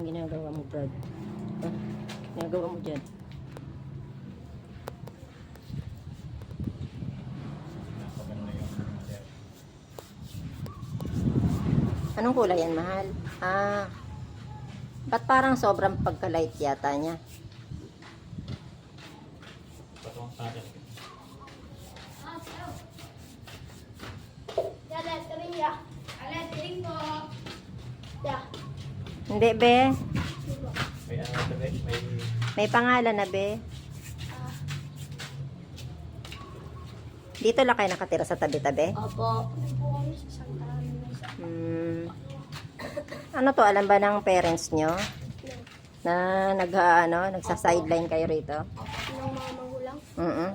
Anong ginagawa mo, Brad? Ah, ginagawa mo dyan? Anong kulay yan, mahal? Ah, ba't parang sobrang pagka-light yata niya? Hindi, be. May pangalan na, be. Dito lang kayo nakatira sa tabi-tabi? Opo. Ano to, alam ba ng parents nyo? Na nagsa-sideline kayo rito? Ng mga magulang?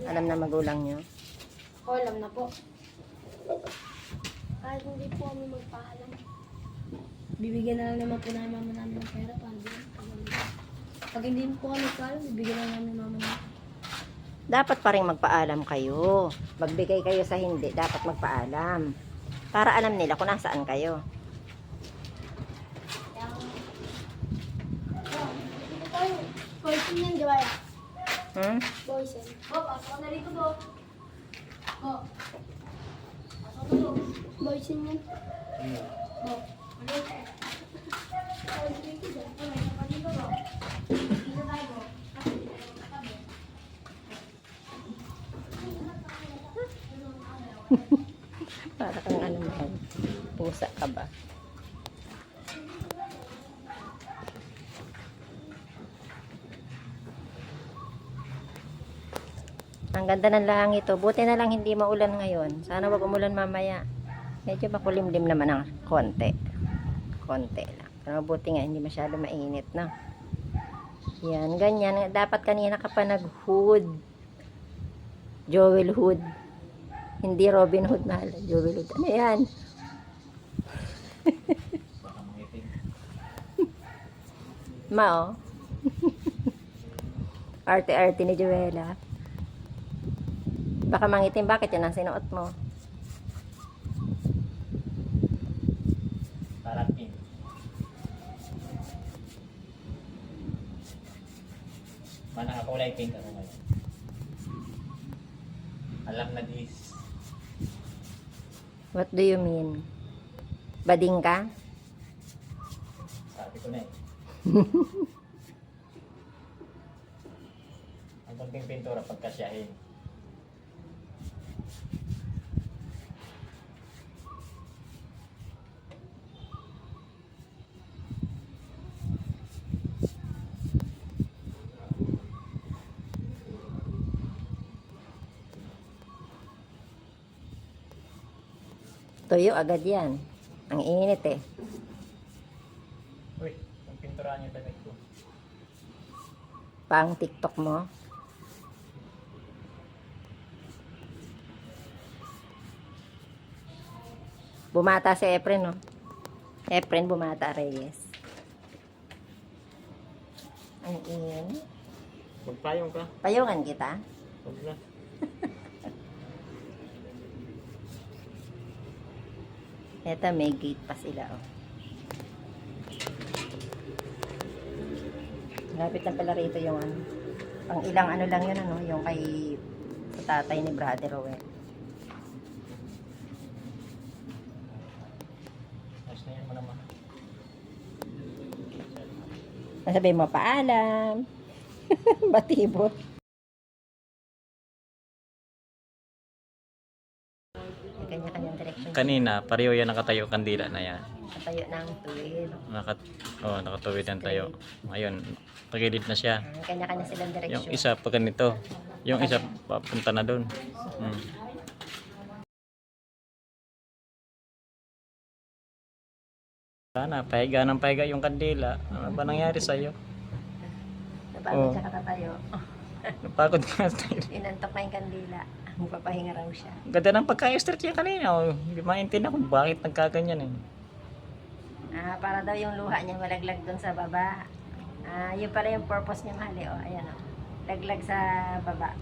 Alam na magulang nyo. O, alam na po. Kahit hindi po kami magpaalam. Bibigyan na lang naman po namin mama namin ng pera para din. Pag hindi po kami magpaalam, bibigyan na namin mama namin. Dapat pa rin magpaalam kayo. Magbigay kayo sa hindi, dapat magpaalam. Para alam nila kung nasaan kayo. Boysen yan, di ba ya? Boysen. Pasok na rito po. Pasok na po. Boysen yan. Para kang ano man, pusa ka ba? Ang ganda ng langit to. Buti na lang hindi maulan ngayon. Sana wag umulan mamaya. Medyo makulimlim naman ang konti. Konti lang. Pero mabuti nga hindi masyado mainit, no? Yan, ganyan. Dapat kanina ka pa nag-hood. Joel Hood. Hindi Robin Hood, mahal. Joel Hood. Ano yan? Mao. Arte-arte ni Joella. Baka mangitim. Bakit yun ang sinuot mo? Parang pink. Mana kulay pink ako ngayon. Alam na this. What do you mean? Bading ka? Sabi ko na eh. Ang konting pintura pagkasyahin. Tuyo agad yan. Ang init eh. Uy, yung pintura niya damit ko. Pang TikTok mo. Bumata si Efren, no? Efren, bumata Reyes. Ang init. Magpayong ka. Payungan kita. Huwag na. Eto, may gate pa sila, oh. Lapit na pala rito yung ano. Pang ilang ano lang yun, ano, yung kay sa tatay ni Brother Rowell. Ayos na yan mo naman. Nasabihin mo, paalam. Batibot. Kanya-kanyang direksyon. Kanina, pareho yan nakatayo kandila na yan. Katayo ng tuwid. Nakatuwid ang tayo. Ngayon, tagilid na siya. Kanya-kanya silang direksyon. Yung isa pa ganito. Yung isa papunta na doon. Sana, pahiga ng pahiga yung kandila. Ano ba nangyari sa'yo? Napagod siya katatayo. Napagod ka. Inantok na yung kandila. Magpapahinga raw siya. Ganda ng pagka-stretch niya kanina. Hindi maintindihan kung bakit nagkaganyan eh. Para daw yung luha niya malaglag dun sa baba. Yun pala yung purpose niya, mahali. Ayan, laglag sa baba.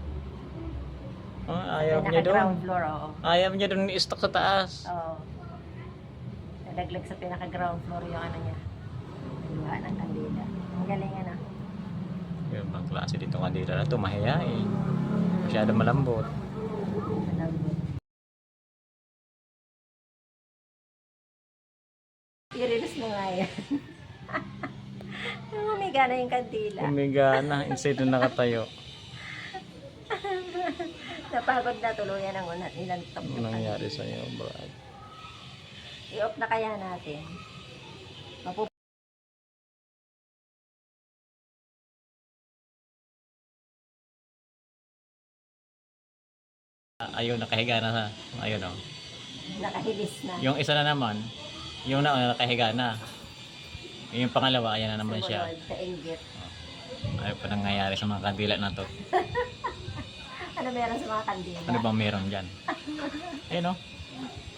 Ayaw niya doon. Pinaka-ground floor, oo. Ayaw niya doon i-stock sa taas. Oo. Nalaglag sa pinaka-ground floor yung ano niya. Luha ng kandila. Ang galing ano. Yung mga klase dito kandila na to, mahihain. Masyado malambot. Malambot. I-release mo nga yan. Umiga na yung kandila. Umiga na, instead na nakatayo. Napagod na tuluyan ang unat nilang top. Ano nangyari sa'yo, Brad? I-off na kaya natin. Ayun, nakahiga na sa, ayun o. Nakahilis na. Yung isa na naman, yung nauna nakahiga na. Yung pangalawa, ayan na naman siya. Sumunod sa inggit. Ano pa nangyayari sa mga kandila na to? Ano meron sa mga kandila? Ano bang meron dyan? Ayun o.